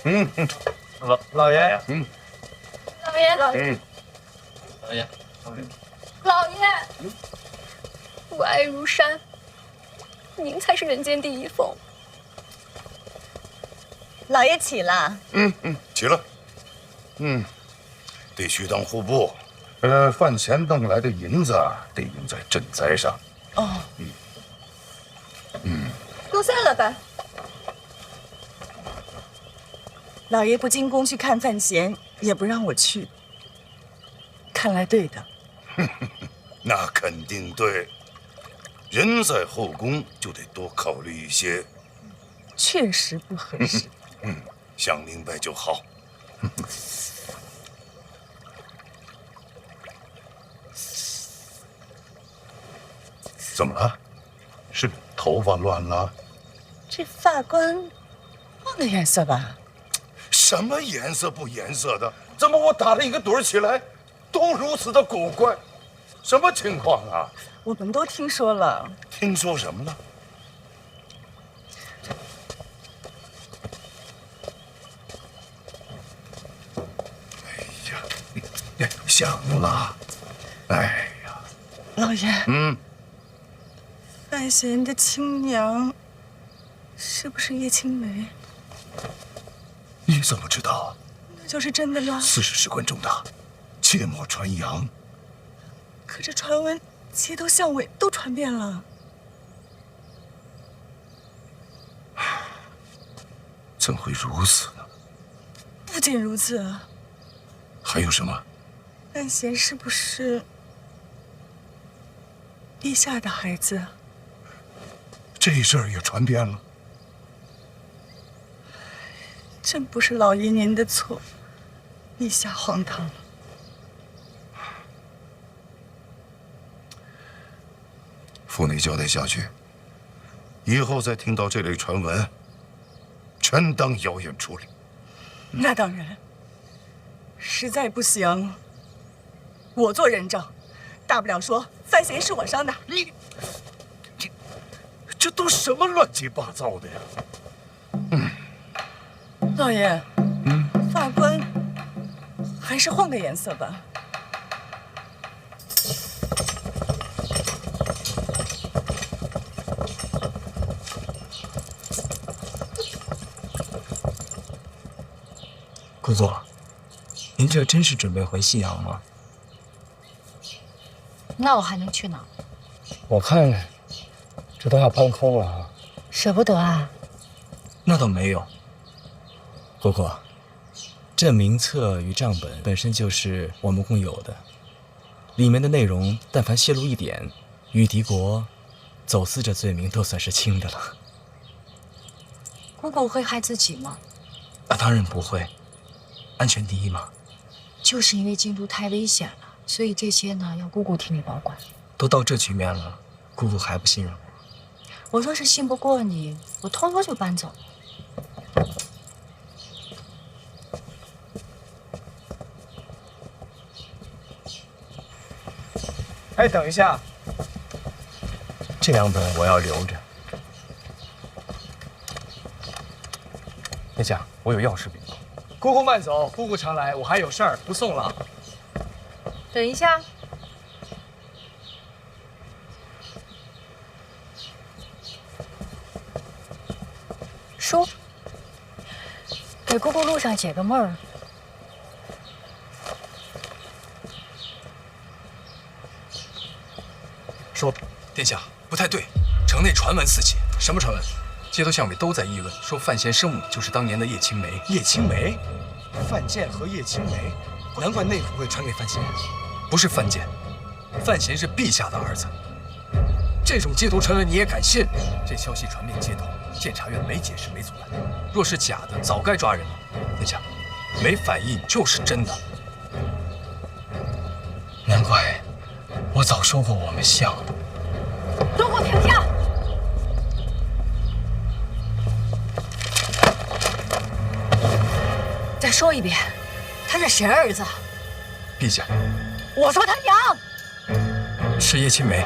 老爷，老爷，老爷，老爷，父爱如山，您才是人间第一凤。老爷起了。起了。得须当户部。饭前弄来的银子得用在赈灾上。哦。都散了吧。老爷不进宫去看范闲，也不让我去，看来对的。那肯定对。人在后宫就得多考虑一些。确实不合适。想明白就好。怎么了？是头发乱了？这发冠换个颜色吧。什么颜色不颜色的？怎么我打了一个盹起来，都如此的古怪？什么情况啊？我们都听说了。听说什么了？哎呀，想了。哎呀，老爷。范闲的亲娘是不是叶青梅？你怎么知道？那就是真的了。此事事关重大，切莫传扬。可这传闻街头巷尾都传遍了。怎会如此呢？不仅如此，还有什么？范闲是不是陛下的孩子？这事儿也传遍了。真不是老爷您的错，陛下荒唐了。府内交代下去，以后再听到这类传闻，全当谣言处理。那当然，实在不行，我做人证，大不了说范闲是我伤的。你这都什么乱七八糟的呀？老爷，发冠还是换个颜色吧。姑姑，您这真是准备回西阳吗？那我还能去哪？我看这都要搬空了啊。舍不得啊？那倒没有。姑姑，这名册与账本本身就是我们共有的，里面的内容但凡泄露一点，与敌国走私这罪名都算是轻的了。姑姑会害自己吗？啊，当然不会，安全第一嘛。就是因为京都太危险了，所以这些呢要姑姑替你保管。都到这局面了，姑姑还不信任我？我若是信不过你，我偷偷就搬走了。哎，等一下，这两本我要留着。殿下，我有要事禀报。姑姑慢走，姑姑常来，我还有事儿，不送了。等一下。书，给姑姑路上解个闷儿。说，殿下，不太对，城内传闻四起。什么传闻？街头巷尾都在议论，说范闲生母就是当年的叶青梅。叶青梅，范建和叶青梅，难怪内府会传给范闲。不是范建，范闲是陛下的儿子。这种街头传闻你也敢信？这消息传遍街头，监察院没解释没阻拦。若是假的，早该抓人了。殿下，没反应就是真的。难怪我早说过我们像。都给我停下！再说一遍，他是谁儿子？陛下，我说他娘。是叶青梅。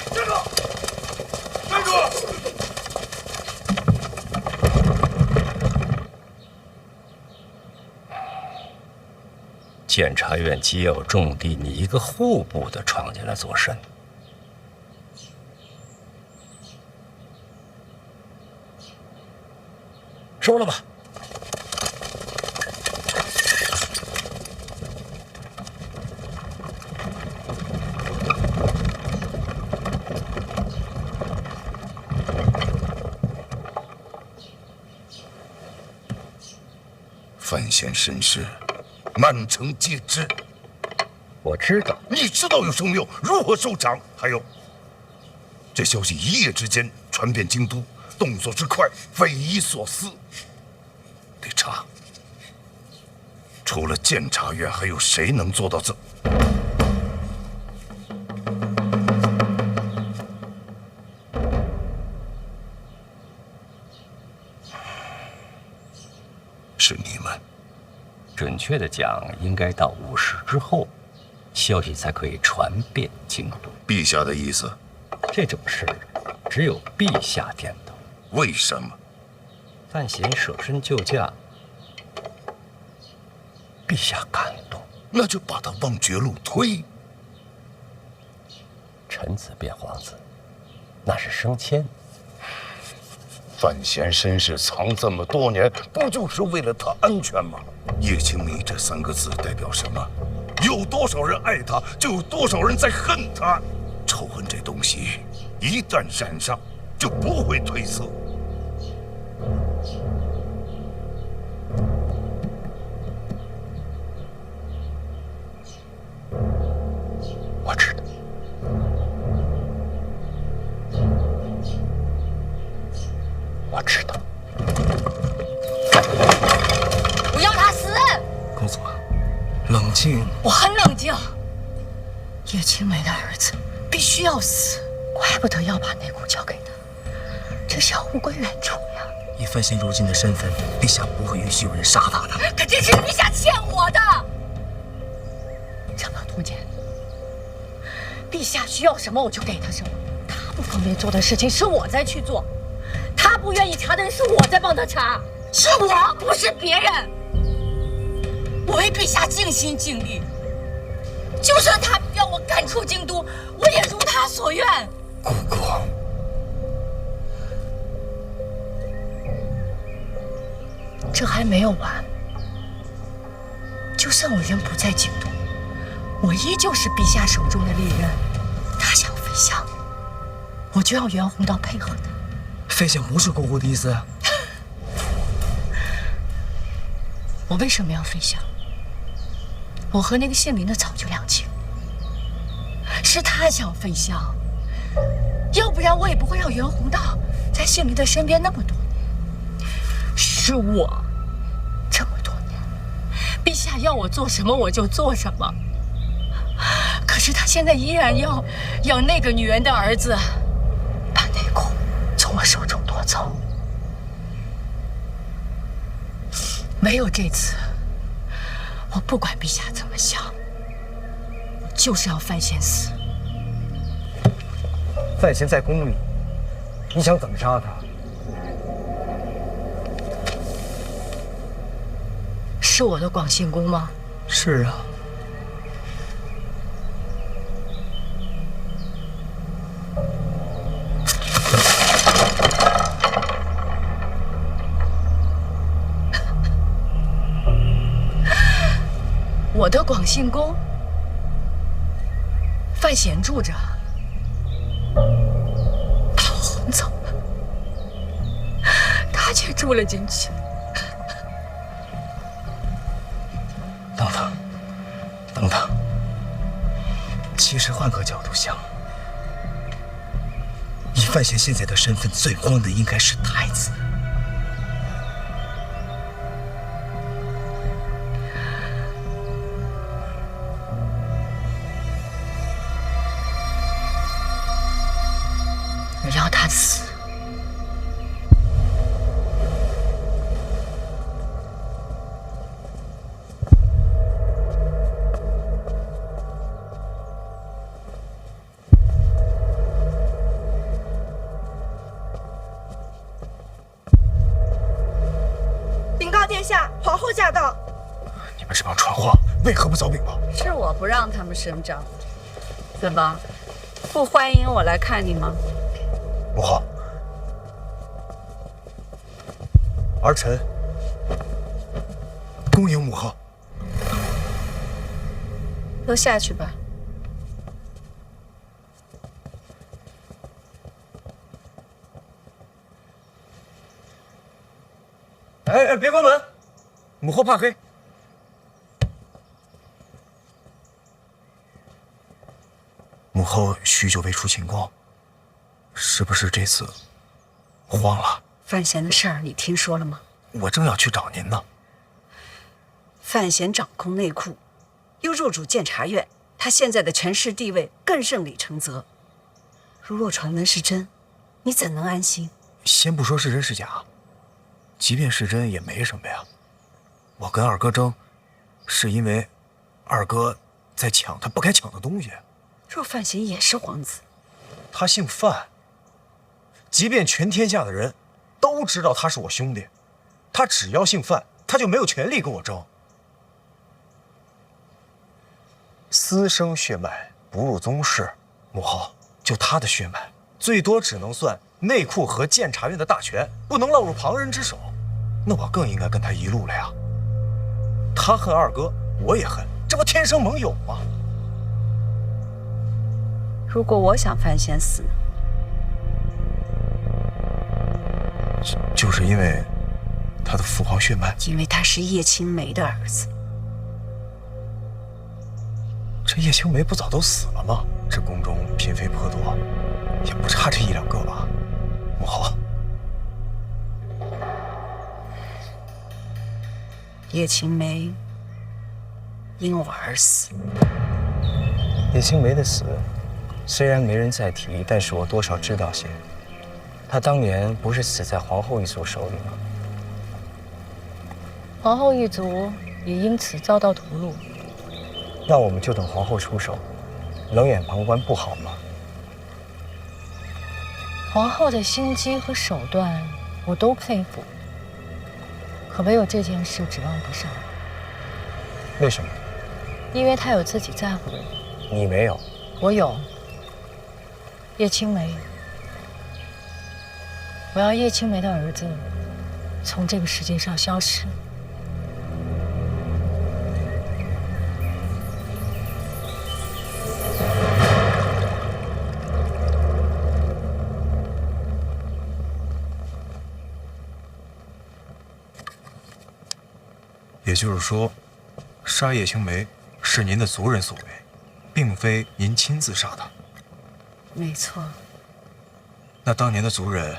站住！站住！监察院既有重地，你一个户部的闯进来作甚？说了吧。范闲身世，满城皆知。我知道，你知道有什么用？如何收场？还有，这消息一夜之间传遍京都，动作之快，匪夷所思。得查，除了监察院，还有谁能做到这？是你们。准确的讲，应该到午时之后，消息才可以传遍京都。陛下的意思？这种事只有陛下点头。为什么？范闲舍身救驾，陛下感动，那就把他往绝路推。臣子变皇子，那是升迁。范闲身世藏这么多年，不就是为了他安全吗？叶青迷这3个字代表什么？有多少人爱他，就有多少人在恨他。仇恨这东西，一旦染上，就不会褪色。我知道。我知道。我要他死！公主，冷静。我很冷静。叶青梅的儿子必须要死，怪不得要把内骨交给他，这是要物归原主呀。以范闲如今的身份，陛下不会允许有人杀他的。可这是陛下欠我的。这么多年，陛下需要什么我就给他什么，他不方便做的事情是我在去做，他不愿意查的人是我在帮他查，是我，不是别人。我为陛下尽心尽力，就算他要我赶出京都，我也如他所愿。姑姑，这还没有完。就算我人不在京都，我依旧是陛下手中的利刃。他想飞翔，我就要袁宏道配合他。飞翔不是姑姑的意思。我为什么要飞翔？我和那个姓林的早就两清，是他想飞翔，要不然我也不会让袁宏道在姓林的身边那么多年。是我这么多年，陛下要我做什么我就做什么。可是他现在依然要那个女人的儿子把内骨从我手中夺走。没有这次，我不管陛下怎么想，我就是要范闲死。范闲在宫里，你想怎么杀他？是我的广信宫吗？是啊。我的广信宫，范闲住着，把我轰走了，他却住了进去。等等，等等，其实换个角度想，以范闲现在的身份，最慌的应该是太子。我要他死。禀告殿下，皇后驾到。你们这帮传话，为何不早禀报？是我不让他们声张，怎么不欢迎我来看你吗？母后，儿臣恭迎母后。都下去吧。哎，别关门，母后怕黑。母后许久未出寝宫，是不是这次慌了？范闲的事儿你听说了吗？我正要去找您呢。范闲掌控内库，又入主监察院，他现在的权势地位更顺理成章。如若传闻是真，你怎能安心？先不说是真是假，即便是真也没什么呀。我跟二哥争，是因为二哥在抢他不该抢的东西。若范闲也是皇子，他姓范，即便全天下的人都知道他是我兄弟，他只要姓范，他就没有权利跟我争。私生血脉不入宗室，母后，就他的血脉，最多只能算内库和监察院的大权，不能落入旁人之手。那我更应该跟他一路了呀。他恨二哥，我也恨，这不天生盟友吗？如果我想范闲死呢？就是因为他的父皇血脉，因为他是叶青梅的儿子。这叶青梅不早都死了吗？这宫中嫔妃颇多，也不差这一两个吧？母后，叶青梅因我而死。叶青梅的死，虽然没人再提，但是我多少知道些。她当年不是死在皇后一族手里吗？皇后一族也因此遭到屠戮。那我们就等皇后出手，冷眼旁观不好吗？皇后的心机和手段，我都佩服。可唯有这件事指望不上。为什么？因为她有自己在乎的人。你没有。我有。叶青梅。我要叶青梅的儿子从这个世界上消失。也就是说，杀叶青梅是您的族人所为，并非您亲自杀她。没错。那当年的族人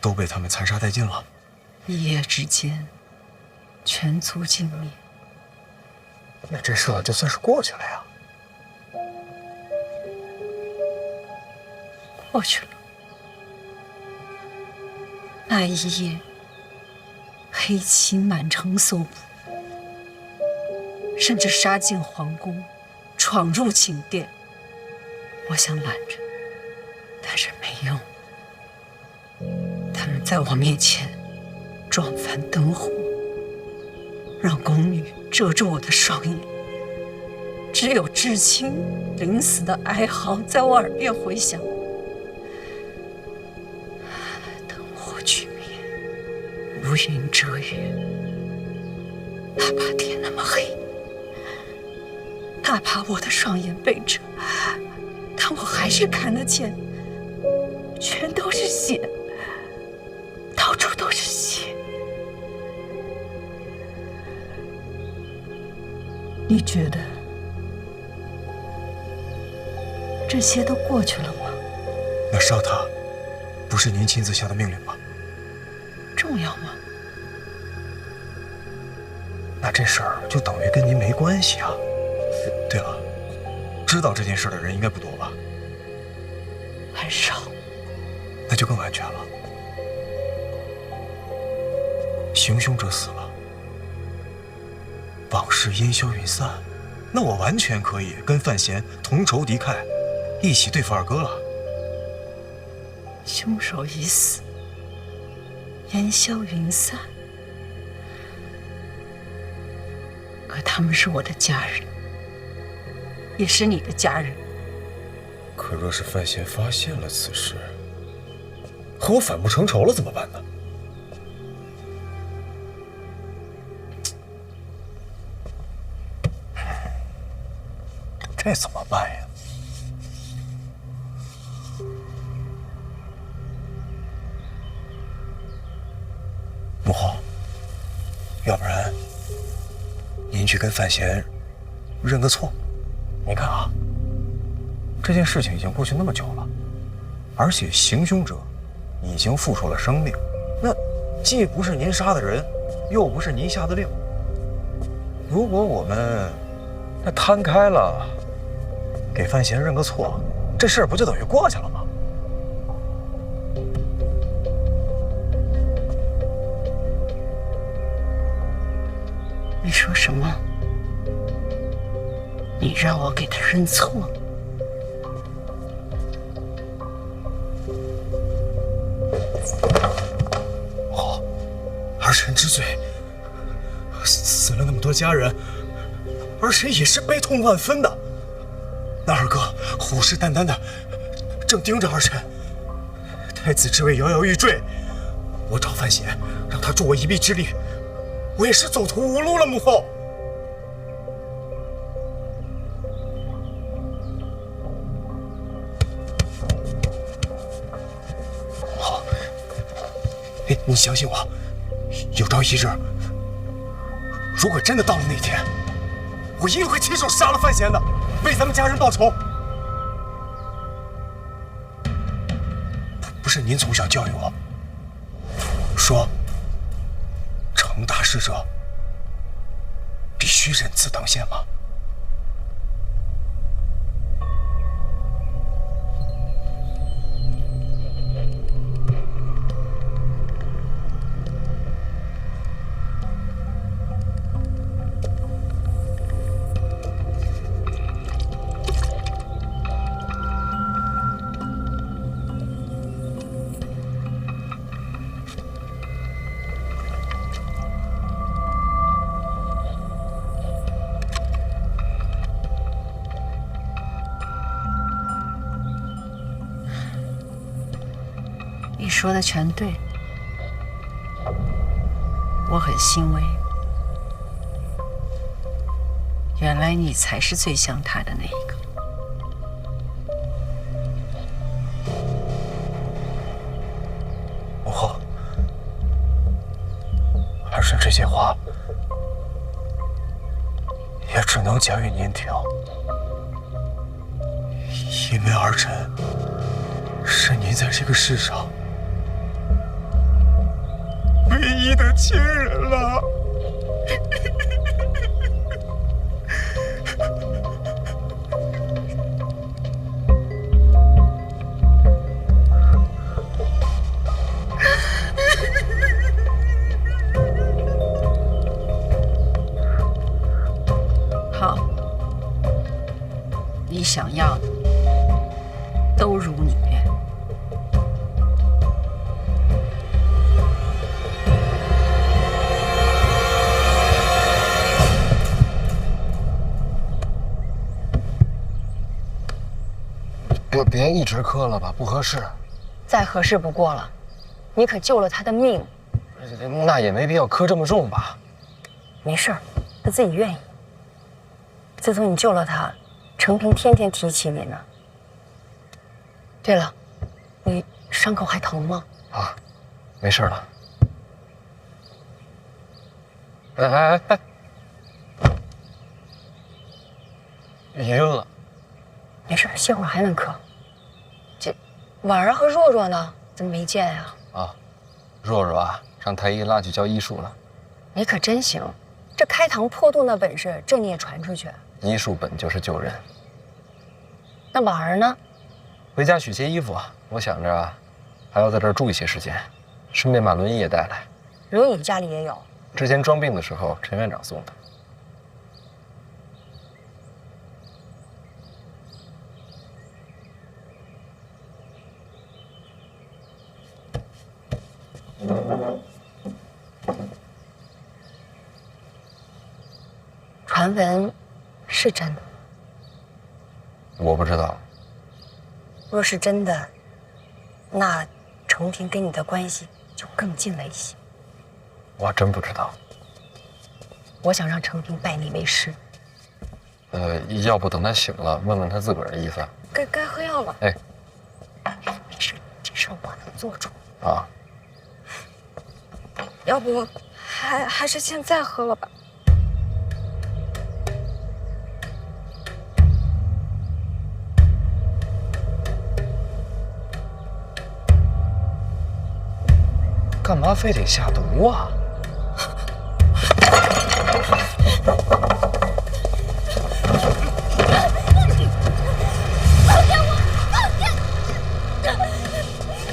都被他们残杀殆尽了，一夜之间，全族尽灭。那这事就算是过去了呀。过去了。那一夜，黑旗满城搜捕，甚至杀进皇宫，闯入寝殿。我想拦着，但是没用。他们在我面前撞翻灯火，让宫女遮住我的双眼，只有至亲临死的哀嚎在我耳边回响。灯火炬灭，如云遮月，哪怕天那么黑，哪怕我的双眼被遮，但我还是看得见，全都是血，到处都是血。你觉得这些都过去了吗？那杀他，不是您亲自下的命令吗？重要吗？那这事儿就等于跟您没关系啊。对了，知道这件事的人应该不多吧？很少。那就更安全了。行凶者死了，往事烟消云散，那我完全可以跟范闲同仇敌忾，一起对付二哥了。凶手已死，烟消云散，可他们是我的家人，也是你的家人。可若是范闲发现了此事，和我反目成仇了怎么办呢？这怎么办呀？母后，要不然您去跟范闲认个错。您看啊，这件事情已经过去那么久了，而且行凶者已经付出了生命，那既不是您杀的人，又不是您下的令。如果我们那摊开了，给范闲认个错，这事儿不就等于过去了吗？你说什么？你让我给他认错？好，儿臣知罪。死了那么多家人，儿臣也是悲痛万分的。那二哥虎视眈眈的，正盯着儿臣。太子之位摇摇欲坠，我找范闲，让他助我一臂之力，我也是走投无路了。母后，好，你相信我，有朝一日，如果真的到了那天，我一定会亲手杀了范闲的，为咱们家人报仇。不是您从小教育我，说成大事者必须忍字当先吗？你说的全对，我很欣慰。原来你才是最像他的那一个。母后，儿臣这些话也只能讲与您听，因为儿臣是您在这个世上唯一的亲人了。好，你想要的都如你愿。别一直磕了吧，不合适。再合适不过了，你可救了他的命。那也没必要磕这么重吧。没事儿，他自己愿意。自从你救了他，程平天天提起你呢。对了，你伤口还疼吗？啊，没事了。哎，晕了。没事，歇。歇会儿还能磕。这婉儿和若若呢？怎么没见呀？啊，若若啊，让太医拉去教医术了。你可真行，这开膛破肚那本事，这你也传出去？医术本就是救人。那婉儿呢？回家取些衣服啊，我想着啊，还要在这儿住一些时间，顺便把轮椅也带来。轮椅家里也有。之前装病的时候，陈院长送的。传闻是真的，我不知道。若是真的，那程平跟你的关系就更近了一些。我真不知道。我想让程平拜你为师。要不等他醒了，问问他自个儿的意思。该喝药了。哎，没事，这事我能做主。啊，要不还是现在喝了吧。干嘛非得下毒啊？放开我！放开！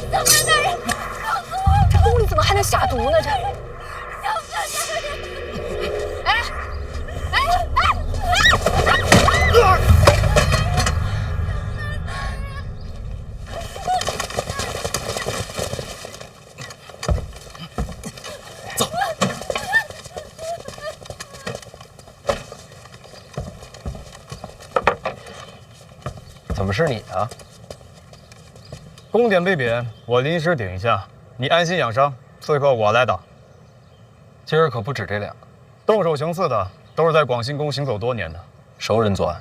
小白大人，告诉我，这宫里怎么还能下毒呢？这，哎，怎么是你啊？宫点被贬，我临时顶一下，你安心养伤。刺客我来打。今儿可不止这两个，动手行刺的都是在广兴宫行走多年的熟人作案。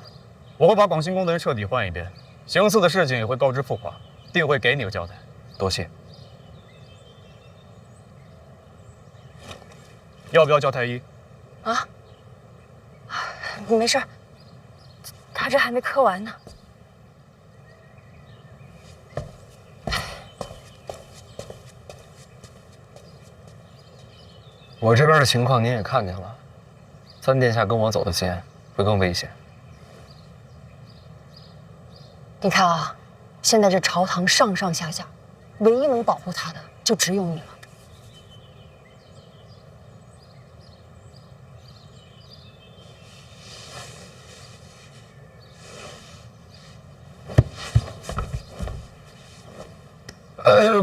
我会把广兴宫的人彻底换一遍，行刺的事情也会告知父皇，定会给你个交代。多谢。要不要叫太医？啊，没事，他这还没磕完呢。我这边的情况您也看见了，三殿下跟我走的先，会更危险。你看啊，现在这朝堂上上下下，唯一能保护他的就只有你了。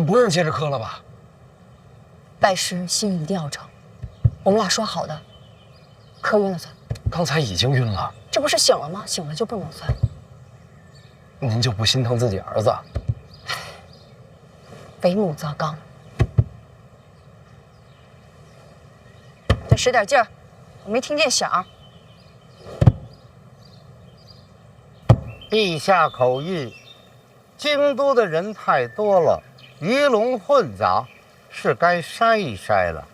不用接着磕了吧？拜师心一定要诚，我们俩说好的，磕晕了算。刚才已经晕了，这不是醒了吗？醒了就不能算。您就不心疼自己儿子？为母则刚，再使点劲儿，我没听见响。陛下口谕，京都的人太多了，鱼龙混杂，是该筛一筛了。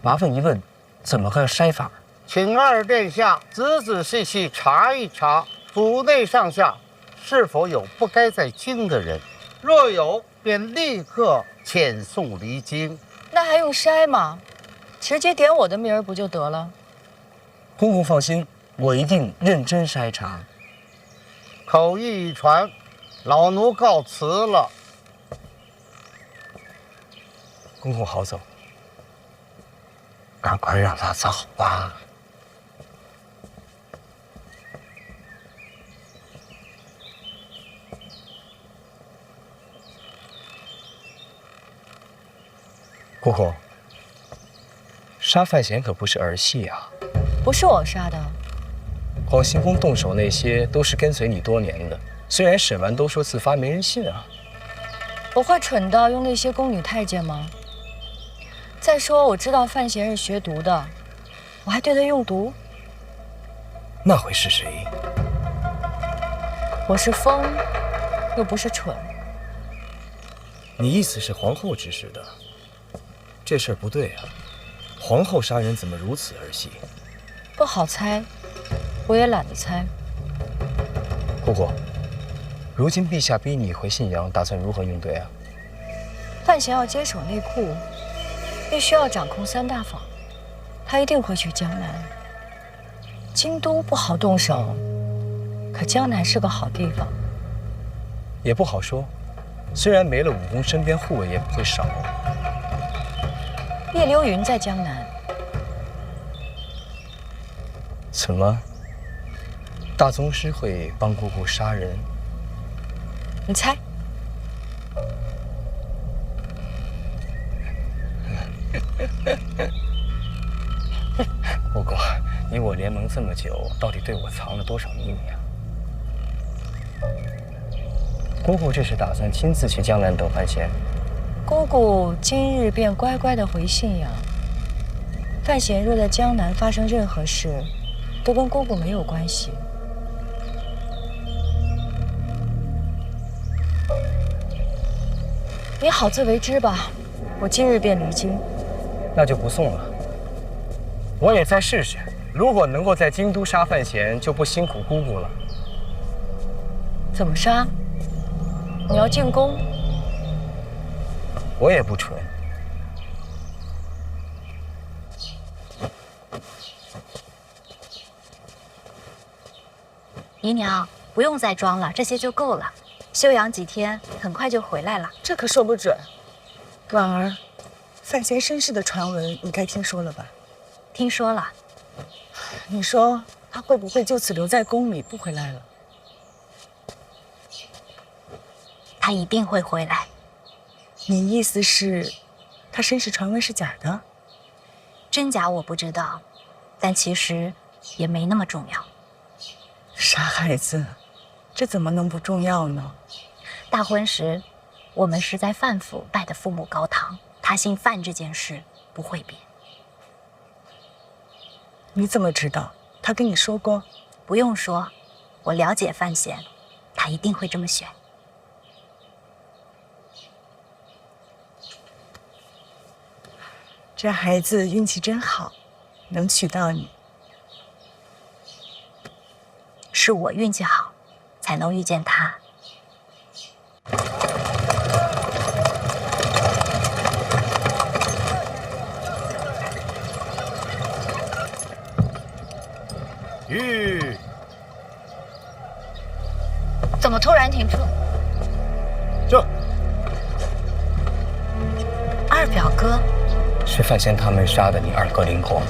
麻烦一问，怎么个筛法？请二殿下仔仔细细查一查府内上下是否有不该在京的人，若有，便立刻遣送离京。那还用筛吗？直接点我的名儿不就得了？公公放心，我一定认真筛查。口谕一传，老奴告辞了。公公好走，赶快让他走吧。姑姑，杀范闲可不是儿戏啊！不是我杀的。广兴宫动手那些都是跟随你多年的，虽然审完都说自发，没人信啊。我会蠢到用那些宫女太监吗？再说我知道范闲是学毒的，我还对他用毒？那会是谁？我是疯，又不是蠢。你意思是皇后指使的？这事儿不对啊！皇后杀人怎么如此儿戏？不好猜，我也懒得猜。姑姑，如今陛下逼你回信阳，打算如何应对啊？范闲要接手内库，必须要掌控3大坊，他一定会去江南。京都不好动手，可江南是个好地方。也不好说，虽然没了武功，身边护卫也不会少。叶流云在江南，怎么？大宗师会帮姑姑杀人？你猜？姑姑，你我联盟这么久，到底对我藏了多少秘密啊？姑姑这是打算亲自去江南等范闲？姑姑今日便乖乖的回信阳。范闲若在江南发生任何事，都跟姑姑没有关系。你好自为之吧，我今日便离京。那就不送了。我也再试试，如果能够在京都杀范闲，就不辛苦姑姑了。怎么杀？你要进宫？我也不蠢。姨娘，不用再装了，这些就够了。休养几天，很快就回来了。这可说不准。婉儿，范闲身世的传闻你该听说了吧？听说了。你说他会不会就此留在宫里不回来了？他一定会回来。你意思是，他身世传闻是假的？真假我不知道，但其实也没那么重要。傻孩子，这怎么能不重要呢？大婚时，我们是在范府拜的父母高堂，他姓范这件事不会变。你怎么知道？他跟你说过？不用说，我了解范闲，他一定会这么选。这孩子运气真好，能娶到你。是我运气好，才能遇见他。玉，怎么突然停车？这二表哥，是范闲他们杀的你二哥林国。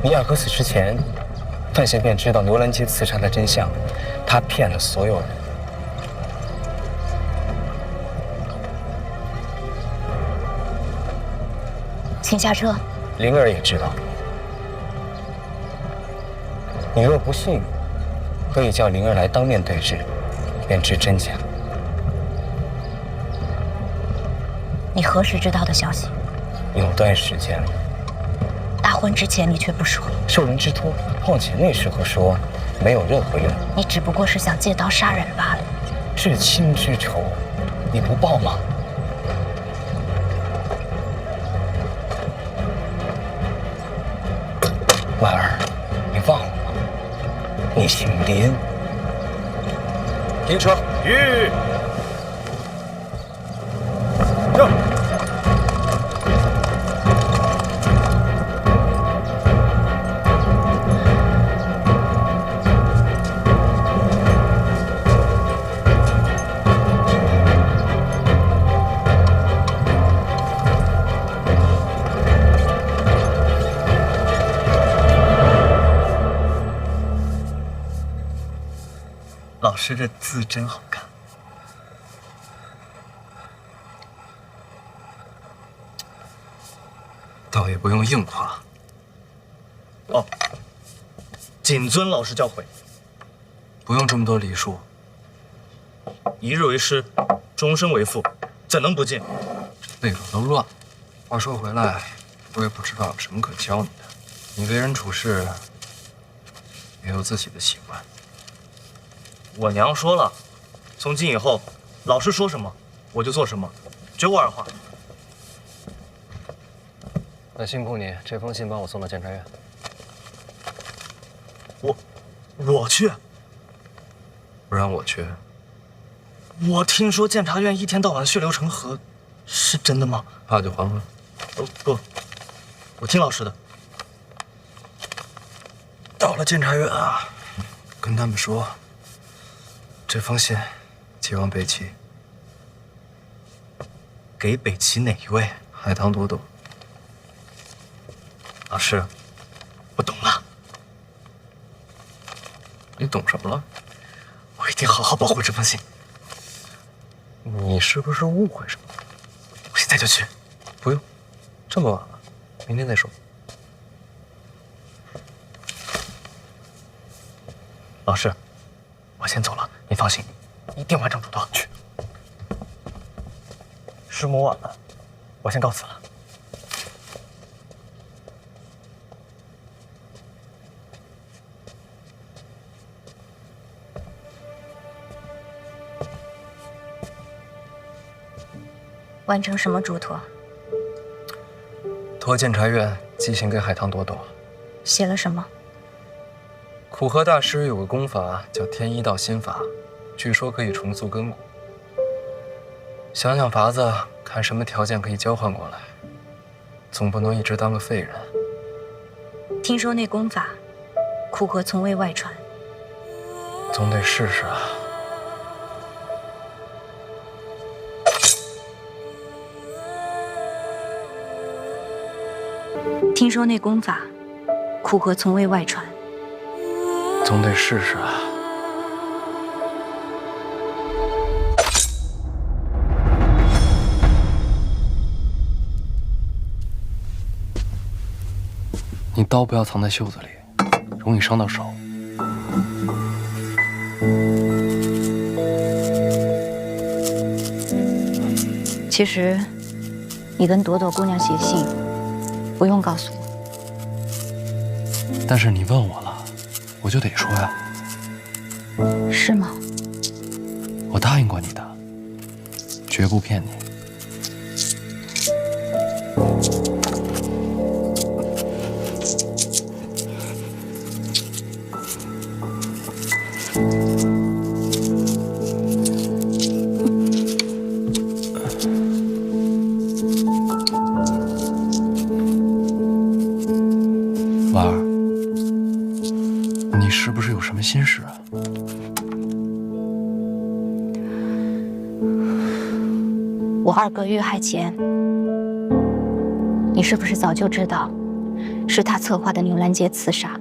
你二哥死之前，范闲便知道罗兰街刺杀的真相，他骗了所有人。请下车。灵儿也知道。你若不信，可以叫灵儿来当面对质，便知真假。你何时知道的消息？有段时间了。大婚之前你却不说。受人之托，况且那时候说没有任何用。你只不过是想借刀杀人罢了。至亲之仇，你不报吗？婉儿，你忘了吗？你姓林。停车！玉，这。老师这字真好看。倒也不用硬夸。哦，谨遵老师教诲。不用这么多礼数。一日为师，终身为父，怎能不敬？内容都乱。话说回来，我也不知道有什么可教你的。你为人处事也有自己的习惯。我娘说了，从今以后，老师说什么我就做什么，绝无二话。那辛苦你，这封信帮我送到检察院。我去。不让我去？我听说监察院一天到晚血流成河，是真的吗？怕就还回来。不，我听老师的。到了监察院啊，跟他们说，这封信寄往北齐。给北齐哪一位？海棠朵朵。老师，我懂了。你懂什么了？我一定好好保护这封信。你是不是误会什么？我现在就去。不用，这么晚了，明天再说。老师，我先走了，您放心，一定完成嘱托。去。师母晚了，我先告辞了。完成什么嘱托？托监察院寄信给海棠朵朵。写了什么？苦荷大师有个功法叫天一道心法，据说可以重塑根骨。想想法子，看什么条件可以交换过来，总不能一直当个废人。听说那功法，苦荷从未外传。总得试试啊。听说那功法，苦荷从未外传。总得试试啊。你刀不要藏在袖子里，容易伤到手。其实，你跟朵朵姑娘写信，不用告诉我。但是你问我了，我就得说呀。是吗？我答应过你的，绝不骗你。婉儿，你是不是有什么心事啊？我二哥遇害前，你是不是早就知道是他策划的牛栏街刺杀？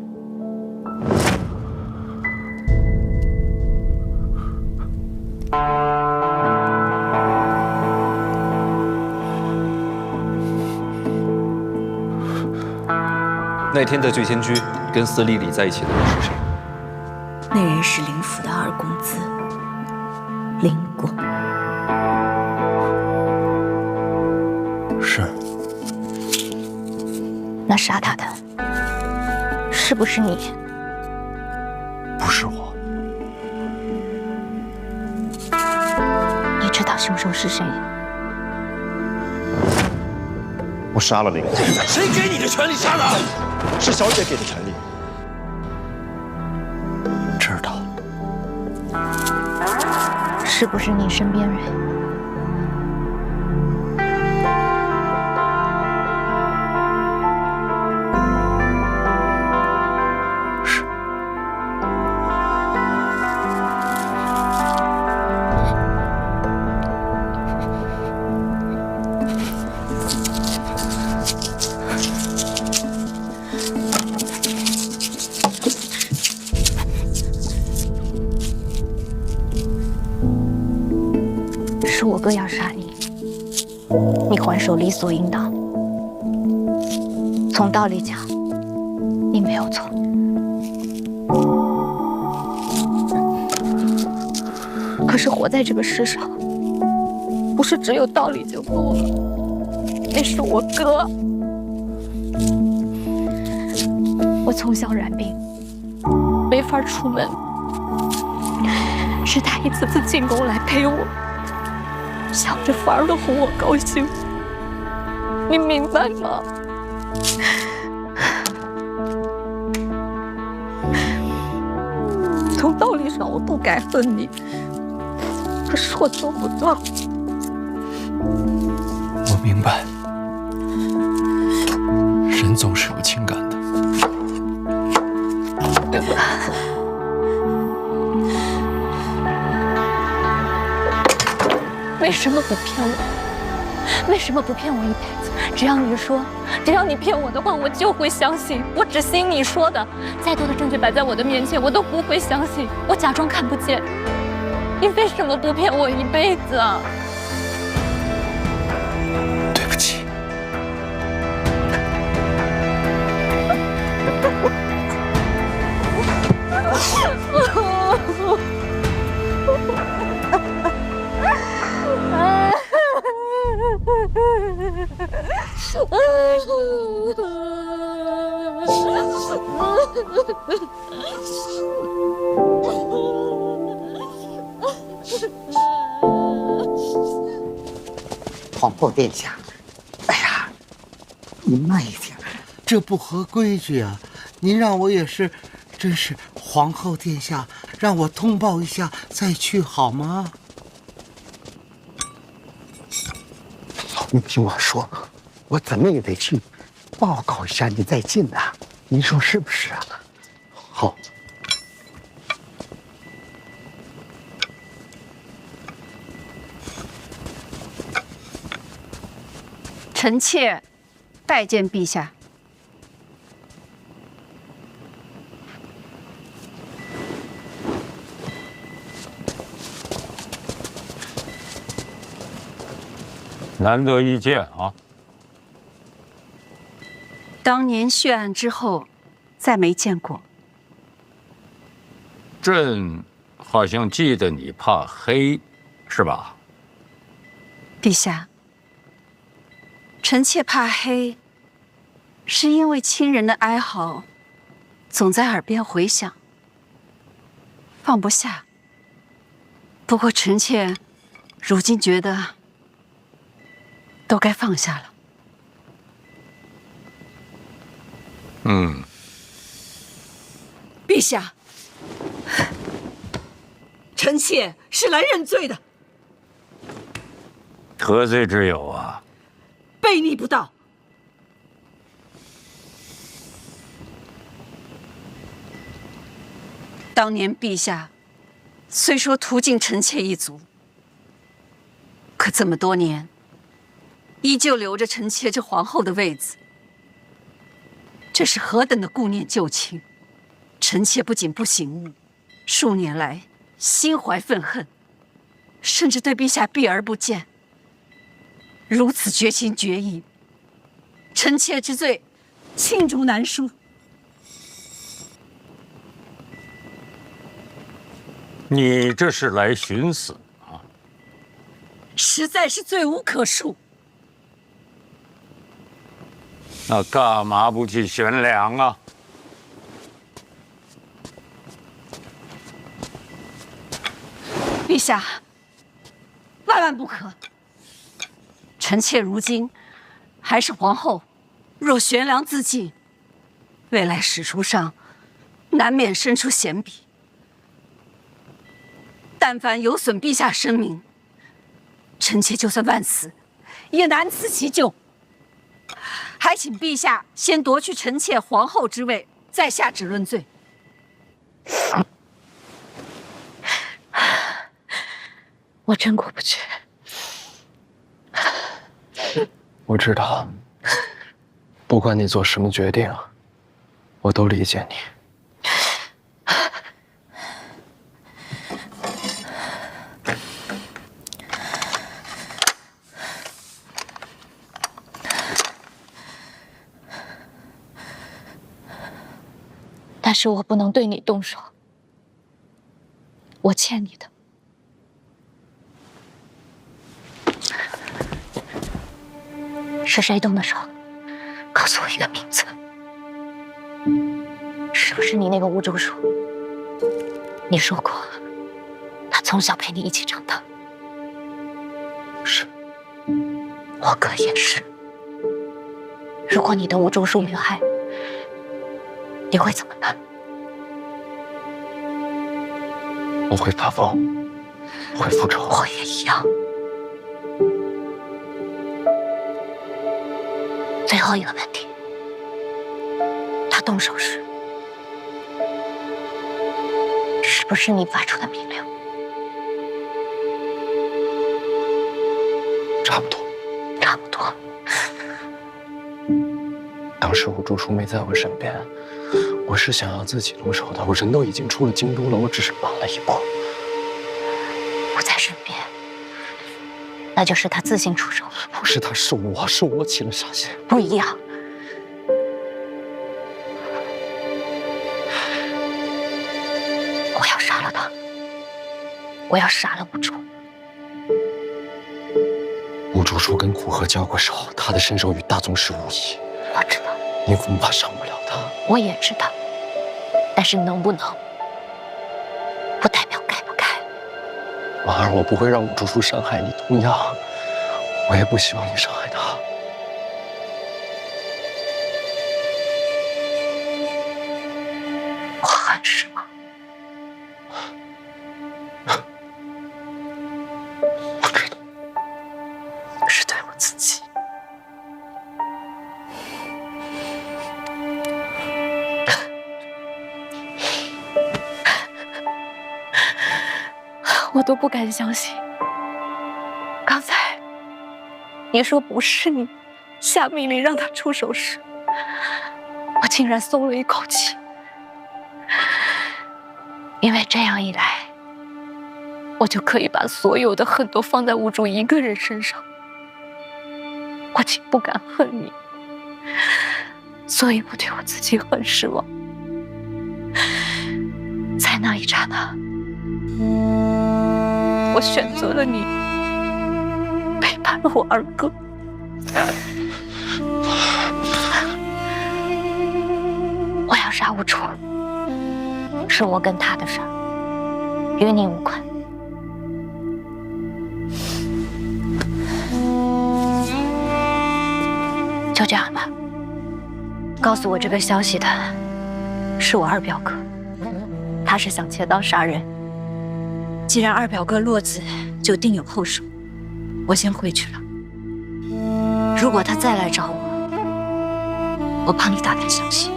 那天在醉仙居跟司隶李在一起的人是谁？那人是林府的二公子林果。是。那杀他的是不是你？不是我。你知道凶手是谁？我杀了林果。谁给你的权利杀他？是小姐给的权利。知道。是不是你身边人？是。是我哥要杀你，你还手理所应当。从道理讲，你没有错。可是活在这个世上，不是只有道理就够了。那是我哥，我从小染病，没法出门，是他一次次进宫来陪我。想着法儿的哄我高兴，你明白吗？从道理上我不该恨你，可是我做不到。我明白，人总是有情感的。为什么不骗我？为什么不骗我一辈子？只要你说，只要你骗我的话，我就会相信。我只信你说的，再多的证据摆在我的面前，我都不会相信。我假装看不见。你为什么不骗我一辈子啊？对不起。皇后殿下，哎呀，您慢一点，这不合规矩啊！您让我也是，真是皇后殿下，让我通报一下再去好吗？您听我说，我怎么也得去报告一下你再进呐，您说是不是啊？好。臣妾拜见陛下。难得一见啊！当年血案之后，再没见过。朕好像记得你怕黑，是吧？陛下，臣妾怕黑，是因为亲人的哀嚎总在耳边回响，放不下。不过臣妾如今觉得都该放下了。陛下，臣妾是来认罪的。何罪之有啊？悖逆不道。当年陛下虽说屠尽臣妾一族，可这么多年，依旧留着臣妾这皇后的位子，这是何等的顾念旧情！臣妾不仅不醒悟，数年来心怀愤恨，甚至对陛下避而不见。如此绝情绝义，臣妾之罪，罄竹难书。你这是来寻死啊？实在是罪无可恕。那干嘛不去悬梁啊？陛下，万万不可！臣妾如今还是皇后，若悬梁自尽，未来史书上难免生出嫌笔。但凡有损陛下声名，臣妾就算万死，也难辞其咎。还请陛下先夺去臣妾皇后之位，再下旨论罪。我真过不去。我知道，不管你做什么决定，我都理解你。但是我不能对你动手，我欠你的。是谁动的手？告诉我一个名字。是不是你那个吴周叔？你说过，他从小陪你一起长大。是。我哥也是。如果你的吴周叔遇害，你会怎么办？我会发疯，会复仇。我也一样。最后一个问题，他动手时，是不是你发出的命令？差不多。差不多。当时吴竹书没在我身边，我是想要自己动手的。我人都已经出了京都了，我只是晚了一步。不在身边，那就是他自行出手。不是他，是我起了杀心。不一样。我要杀了他，我要杀了吴竹。吴竹书跟苦荷交过手，他的身手与大宗师无异。我知道。你恐怕伤不了他。我也知道，但是能不能，不代表该不该。婉儿，我不会让吴竹书伤害你，同样，我也不希望你伤害他。我恨是吗？我知道，是对我自己。我都不敢相信，刚才你说不是你下命令让他出手时，我竟然松了一口气。因为这样一来，我就可以把所有的恨都放在吴竹一个人身上。我竟不敢恨你，所以我对我自己很失望。在那一刹那，我选择了你，背叛了我二哥。我要杀吴竹，是我跟他的事儿，与你无关。就这样吧，告诉我这个消息的是我二表哥，他是想切刀杀人。既然二表哥落子，就定有后手。我先回去了。如果他再来找我，我帮你打探消息。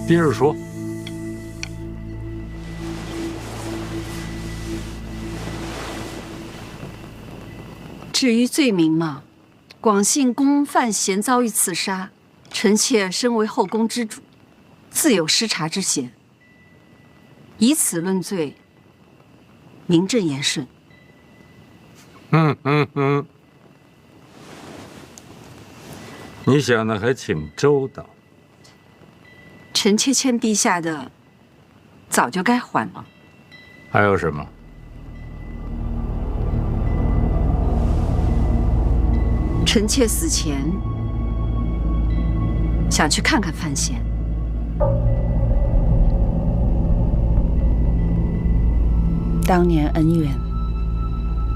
接着说。至于罪名嘛，广信宫范闲遭遇刺杀，臣妾身为后宫之主，自有失察之嫌。以此论罪，名正言顺。你想的还挺周到。臣妾欠陛下的，早就该还了。还有什么？臣妾死前想去看看范闲。当年恩怨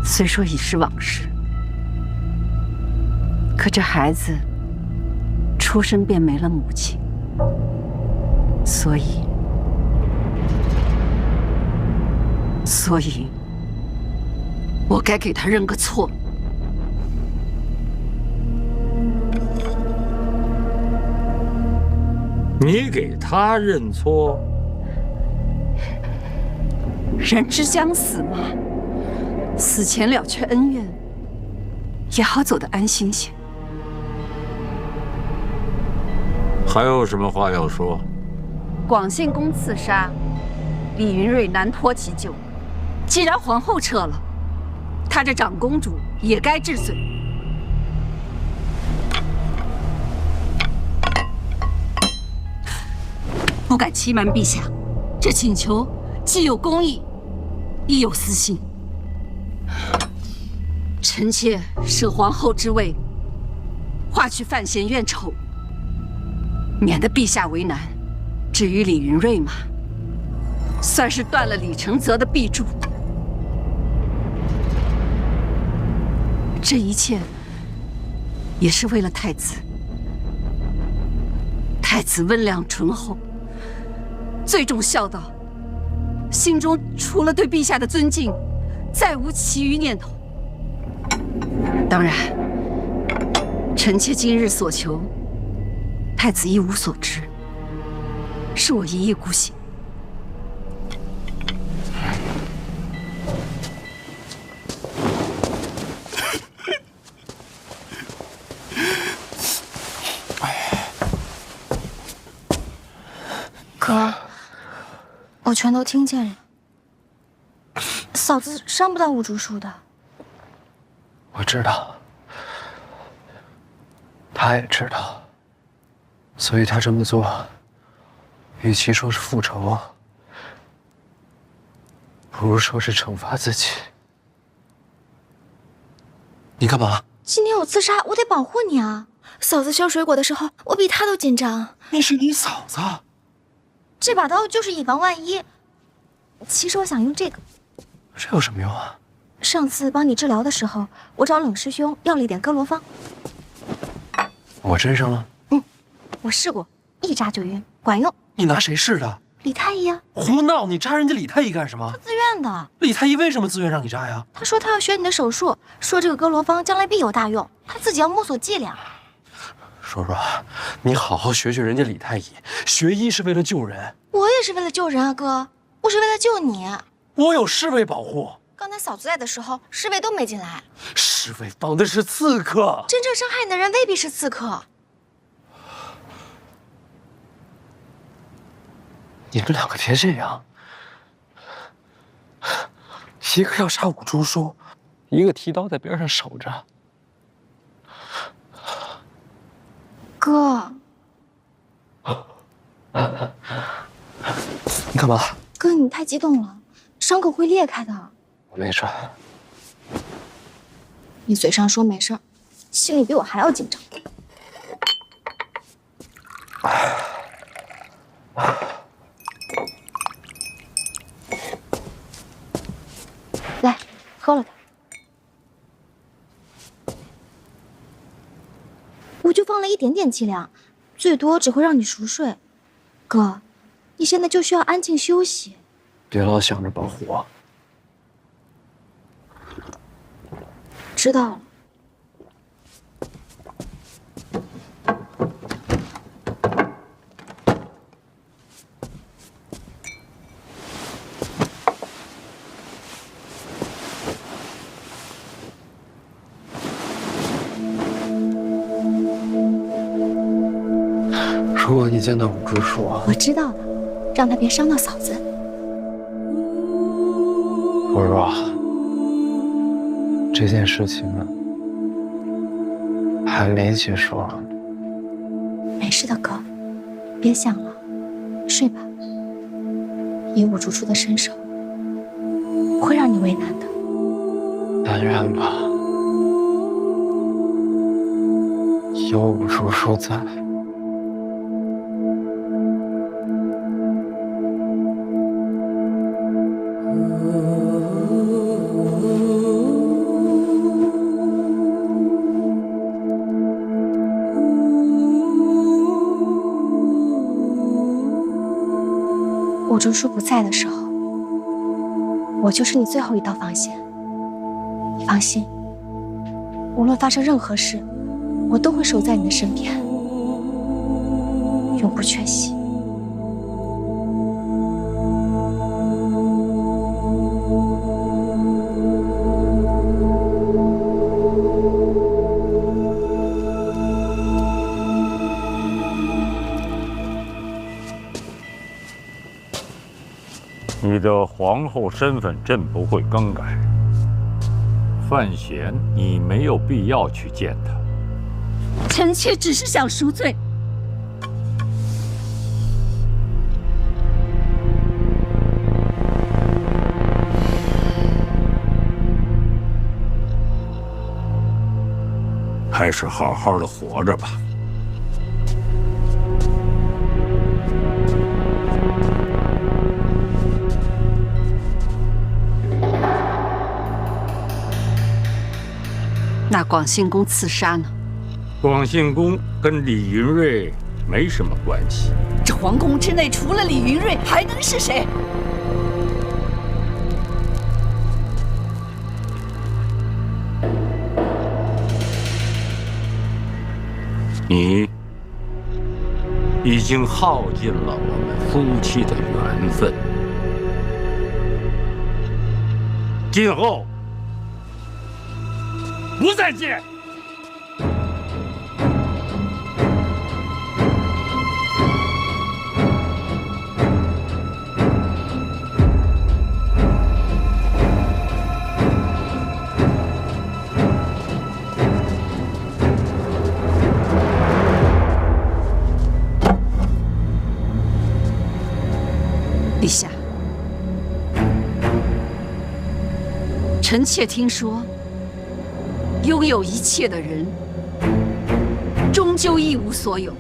虽说已是往事，可这孩子出生便没了母亲，所以我该给他认个错。你给他认错？人之将死嘛，死前了却恩怨，也好走得安心些。还有什么话要说？广信宫刺杀，李云瑞难脱其咎。既然皇后撤了，她这长公主也该治罪。不敢欺瞒陛下，这请求既有公义，亦有私心。臣妾舍皇后之位，化去范闲冤仇，免得陛下为难。至于李云瑞嘛，算是断了李承泽的臂柱。这一切也是为了太子。太子温良醇厚，最重孝道，心中除了对陛下的尊敬，再无其余念头。当然，臣妾今日所求，太子一无所知，是我一意孤行。哥，我全都听见了。嫂子伤不到吴竹树的。我知道，他也知道，所以他这么做，与其说是复仇，不如说是惩罚自己。你干嘛？今天我自杀，我得保护你啊！嫂子削水果的时候，我比她都紧张。那是你嫂子。这把刀就是以防万一。其实我想用这个。这有什么用啊？上次帮你治疗的时候，我找冷师兄要了一点哥罗芳。我身上了？我试过，一扎就晕，管用。你拿谁试的？李太医啊。胡闹！你扎人家李太医干什么？他自愿的。李太医为什么自愿让你扎呀？他说他要学你的手术，说这个哥罗芳将来必有大用，他自己要摸索伎俩。说说，你好好学学人家李太医，学医是为了救人。我也是为了救人啊，哥，我是为了救你。我有侍卫保护。刚才嫂子在的时候，侍卫都没进来。侍卫防的是刺客，真正伤害你的人未必是刺客。你们两个别这样，一个要杀武竹书，一个提刀在边上守着。哥，你干嘛？哥，你太激动了，伤口会裂开的。我没事。你嘴上说没事，心里比我还要紧张。来，喝了它。我就放了一点点剂量，最多只会让你熟睡。哥，你现在就需要安静休息。别老想着保护我。知道了。如果你见到武竹树，我知道了，让他别伤到嫂子。我说，这件事情还没结束。没事的，哥，别想了，睡吧。以武竹树的身手，不会让你为难的。但愿吧，有武竹树在。武竹树不在的时候，我就是你最后一道防线。你放心，无论发生任何事，我都会守在你的身边，永不缺席。你的皇后身份朕不会更改。范闲，你没有必要去见他。臣妾只是想赎罪。还是好好的活着吧。那广信公刺杀呢？广信公跟李云瑞没什么关系。这皇宫之内除了李云瑞，还能是谁？你已经耗尽了我们夫妻的缘分，今后不再见。陛下，臣妾听说，拥有一切的人，终究一无所有。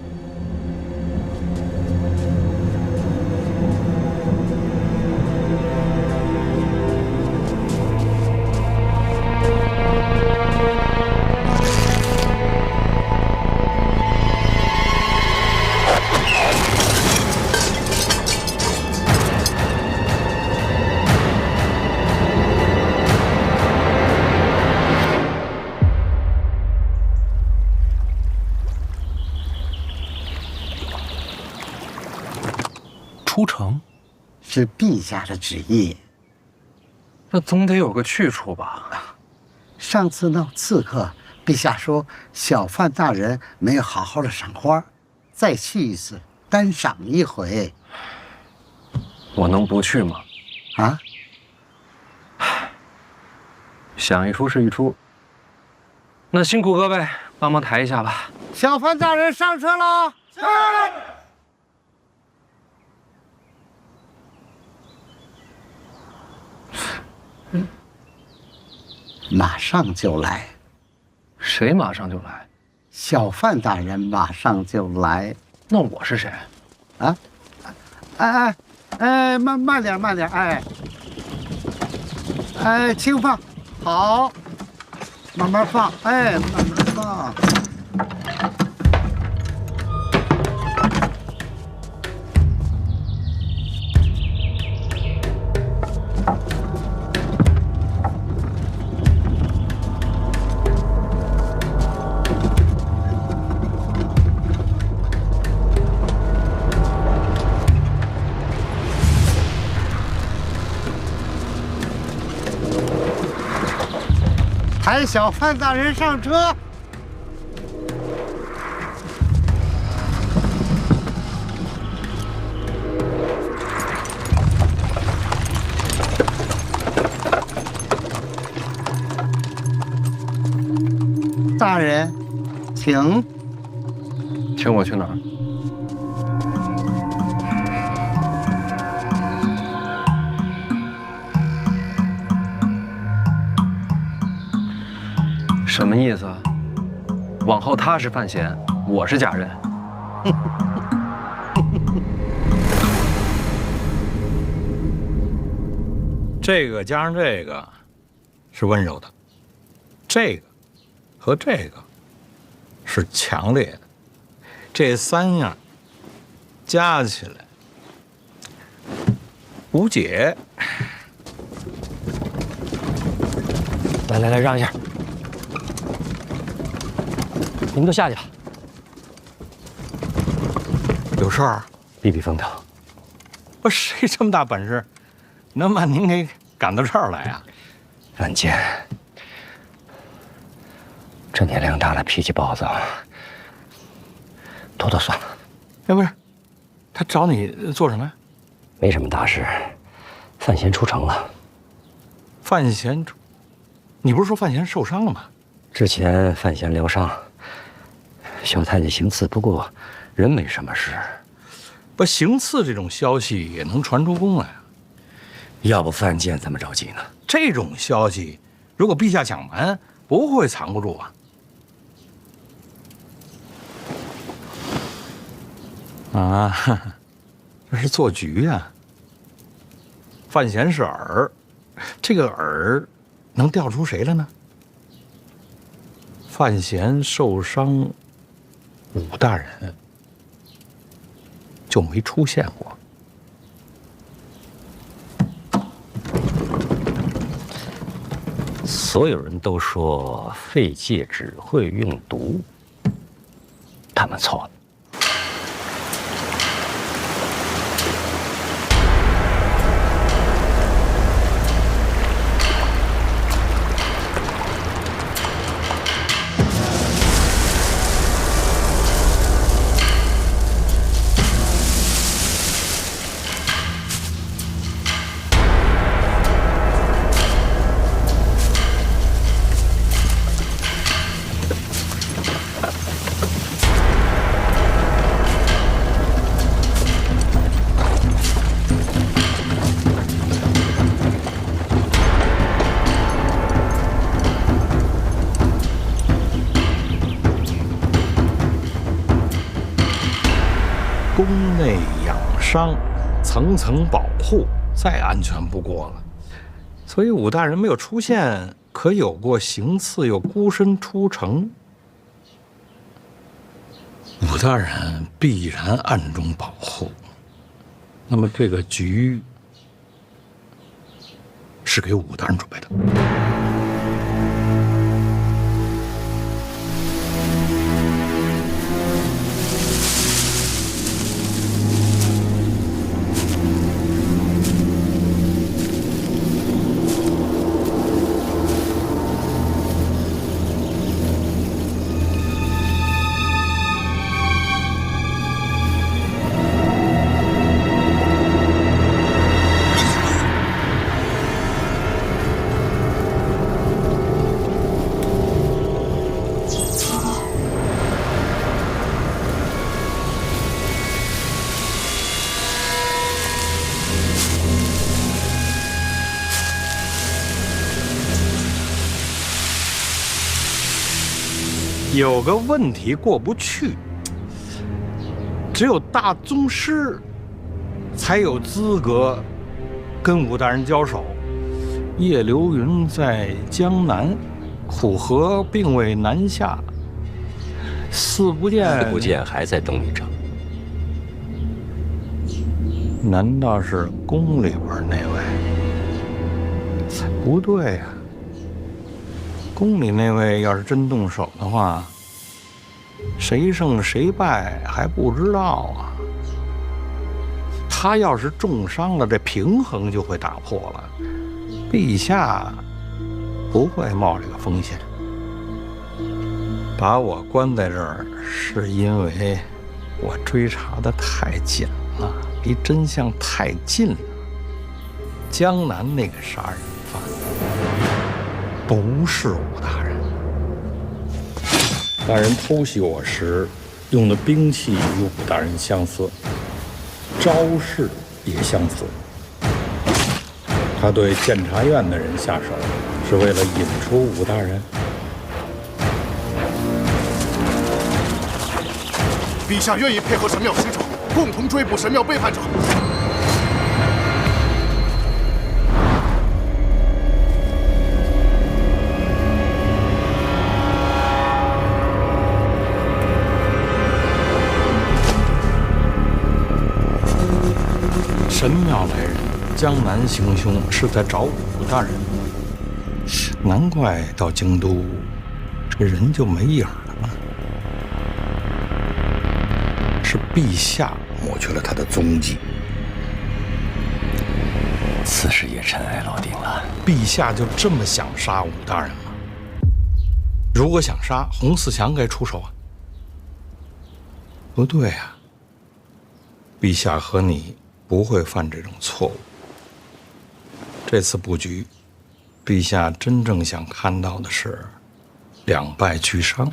出城，是陛下的旨意。那总得有个去处吧？上次闹刺客，陛下说小范大人没有好好的赏花，再去一次，单赏一回。我能不去吗？啊？想一出是一出。那辛苦各位，帮忙抬一下吧。小范大人上车了。是。马上就来。谁马上就来？小范大人马上就来。那我是谁？啊？慢点，轻放，好，慢慢放，慢慢放。抬小范大人上车。大人，请。请我去哪儿？什么意思？往后他是范闲，我是贾任。这个加上这个是温柔的，这个和这个是强烈的，这三样加起来无解。来，让一下。你们都下去吧。有事儿？避避风头。不，谁这么大本事，能把您给赶到这儿来啊？范建，这年龄大了，脾气暴躁，拖算了。哎，不是，他找你做什么呀？没什么大事，范闲出城了。范闲出，你不是说范闲受伤了吗？之前范闲疗伤。小太监行刺，不过人没什么事。不，行刺这种消息也能传出宫来啊？要不范建怎么着急呢？这种消息，如果陛下讲完，不会藏不住啊。啊，这是做局呀。范闲是饵，这个饵能钓出谁来呢？范闲受伤，武大人就没出现过。所有人都说废介只会用毒，他们错了。宫内养伤，层层保护，再安全不过了。所以武大人没有出现，可有过行刺又孤身出城。武大人必然暗中保护。那么这个局是给武大人准备的。有个问题过不去，只有大宗师才有资格跟武大人交手。叶流云在江南，虎河并未南下，四不见还在等你着。难道是宫里边那位？不对呀，宫里那位要是真动手的话，谁胜谁败还不知道啊。他要是重伤了，这平衡就会打破了。陛下不会冒这个风险。把我关在这儿，是因为我追查的太紧了，离真相太近了。江南那个杀人犯不是武大人。大人偷袭我时用的兵器与武大人相似，招式也相似。他对监察院的人下手，是为了引出武大人。陛下愿意配合神庙使者，共同追捕神庙背叛者。神庙来人江南行凶，是在找武大人。难怪到京都，这人就没影了。是陛下抹去了他的踪迹。此事也尘埃落定了。陛下就这么想杀武大人吗？如果想杀，洪四强该出手啊。不对啊，陛下和你不会犯这种错误。这次布局，陛下真正想看到的是两败俱伤。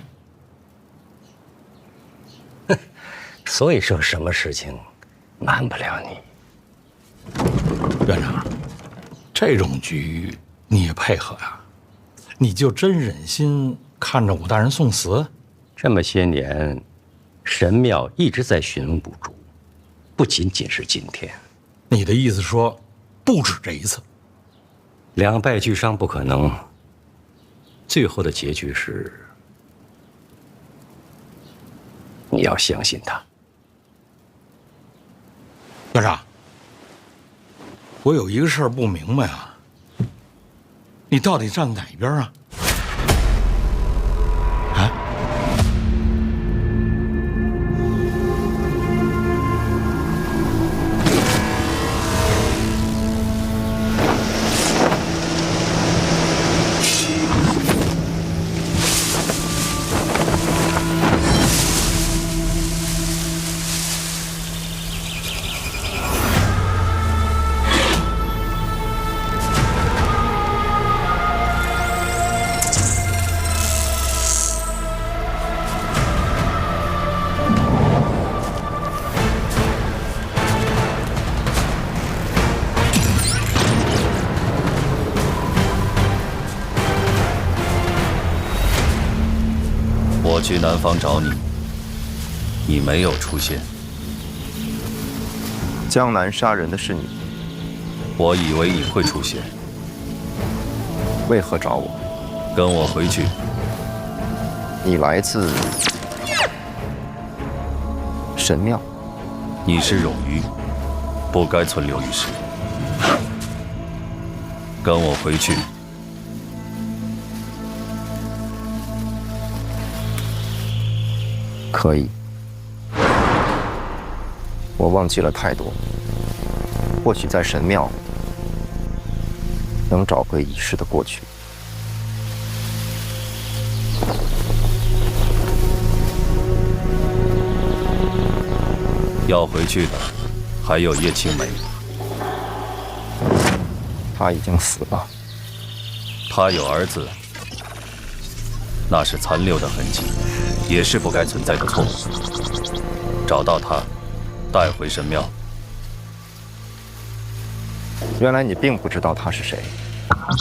所以说，什么事情瞒不了你。院长，这种局你也配合呀？你就真忍心看着武大人送死？这么些年，神庙一直在寻问不足，不仅仅是今天。你的意思说，不止这一次？两败俱伤不可能，最后的结局是，你要相信他。院长，我有一个事儿不明白啊，你到底站哪边啊？我去南方找你，你没有出现。江南杀人的是你，我以为你会出现。为何找我？跟我回去。你来自神庙。你是冗余，不该存留于世。跟我回去。可以，我忘记了太多，或许在神庙能找回遗失的过去。要回去的还有叶青梅，她已经死了。她有儿子，那是残留的痕迹。也是不该存在的错误。找到他，带回神庙。原来你并不知道他是谁。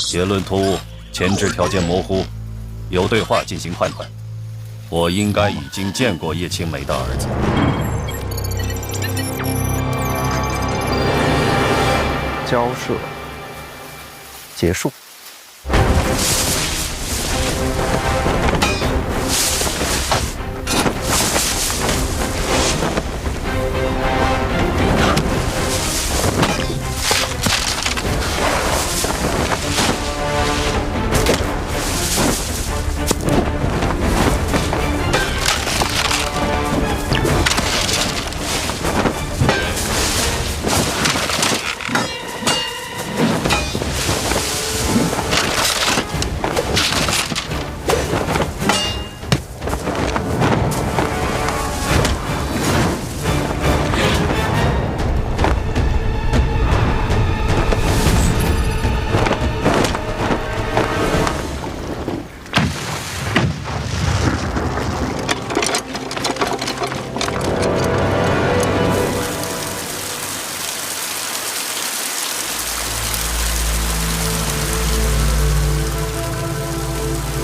结论突兀，前置条件模糊，由对话进行判断。我应该已经见过叶青梅的儿子。交涉结束。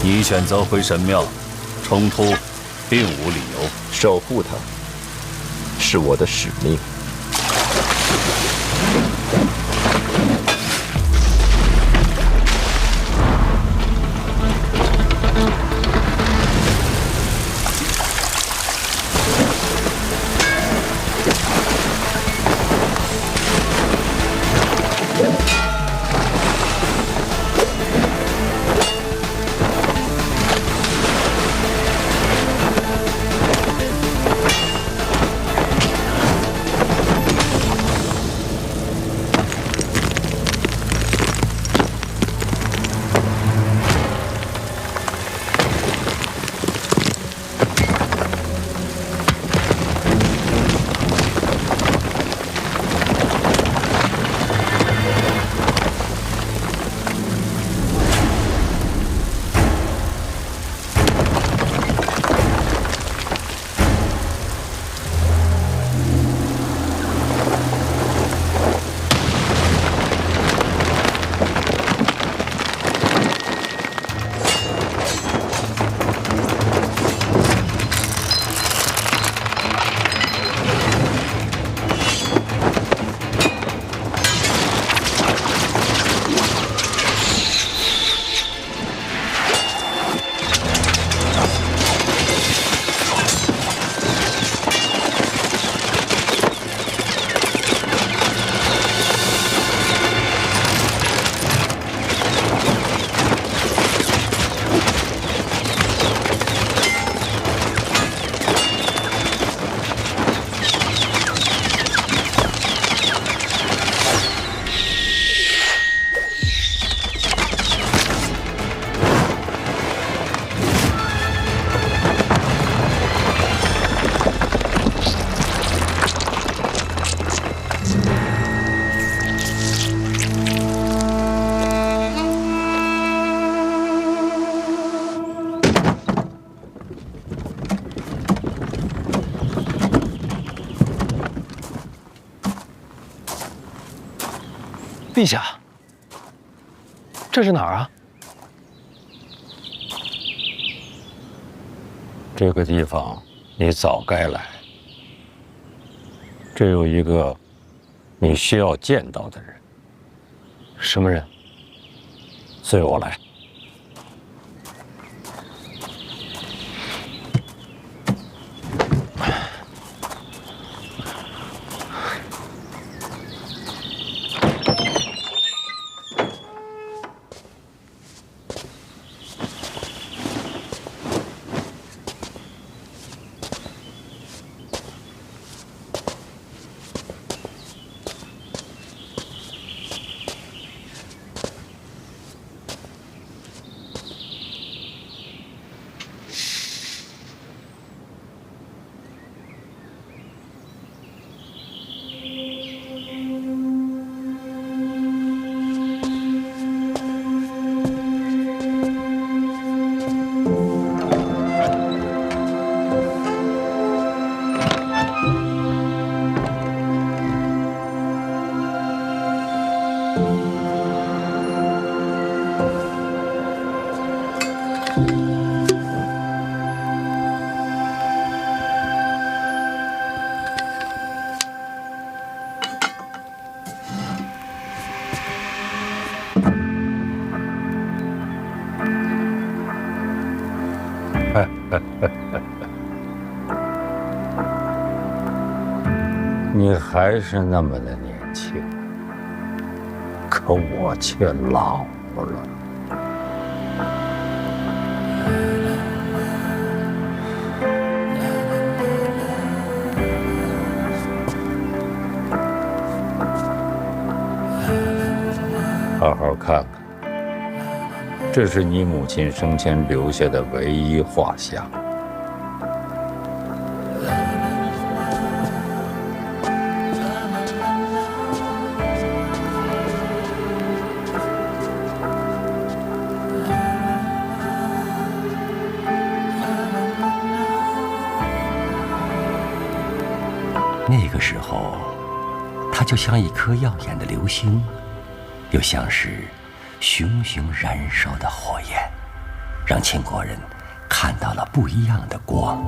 你选择回神庙，冲突并无理由。守护它是我的使命。陛下，这是哪儿啊？这个地方你早该来。这有一个你需要见到的人。什么人？随我来。你还是那么的年轻，可我却老了。好好看看，这是你母亲生前留下的唯一画像。那个时候，它就像一颗耀眼的流星，又像是熊熊燃烧的火焰，让秦国人看到了不一样的光。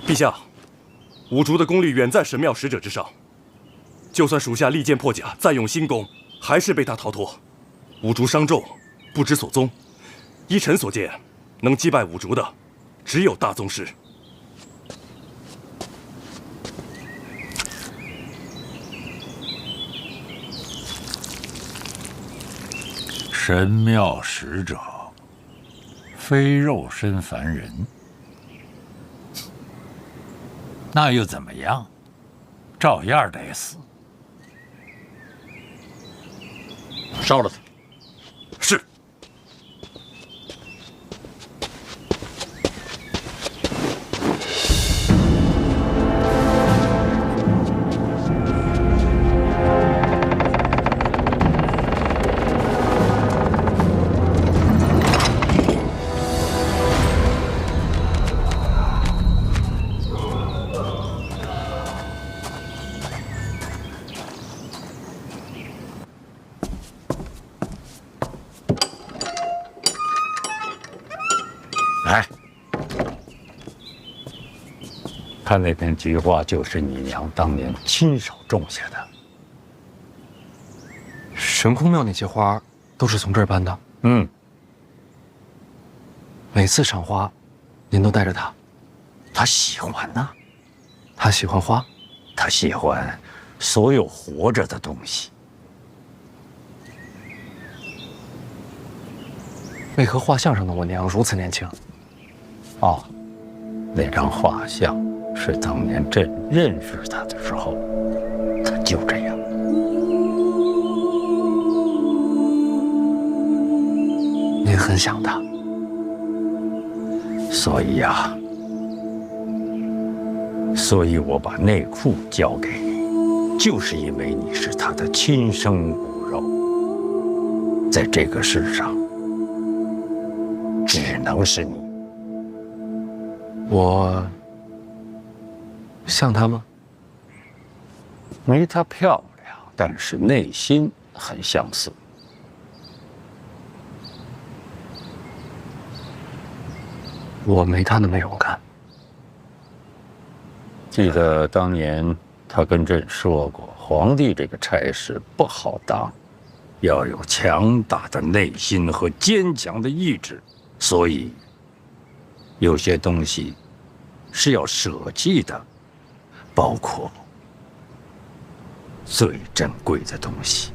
陛下，五竹的功力远在神庙使者之上，就算属下利剑破甲，再用新功，还是被他逃脱。五竹伤重，不知所踪。依臣所见，能击败五竹的，只有大宗师。神庙使者，非肉身凡人。那又怎么样？照样得死。烧了他。是。来，看那片菊花，就是你娘当年亲手种下的。神空庙那些花都是从这儿搬的。嗯，每次赏花，您都带着它。他喜欢呐，他喜欢花，他喜欢所有活着的东西。为何画像上的我娘如此年轻？哦，那张画像是当年朕认识他的时候，他就这样。您很想他，所以呀，所以我把内裤交给你，就是因为你是他的亲生骨肉，在这个世上，只能是你。我像她吗？没她漂亮，但是内心很相似。我没她那么勇敢。记得当年他跟朕说过，皇帝这个差事不好当，要有强大的内心和坚强的意志，所以有些东西是要舍弃的，包括最珍贵的东西。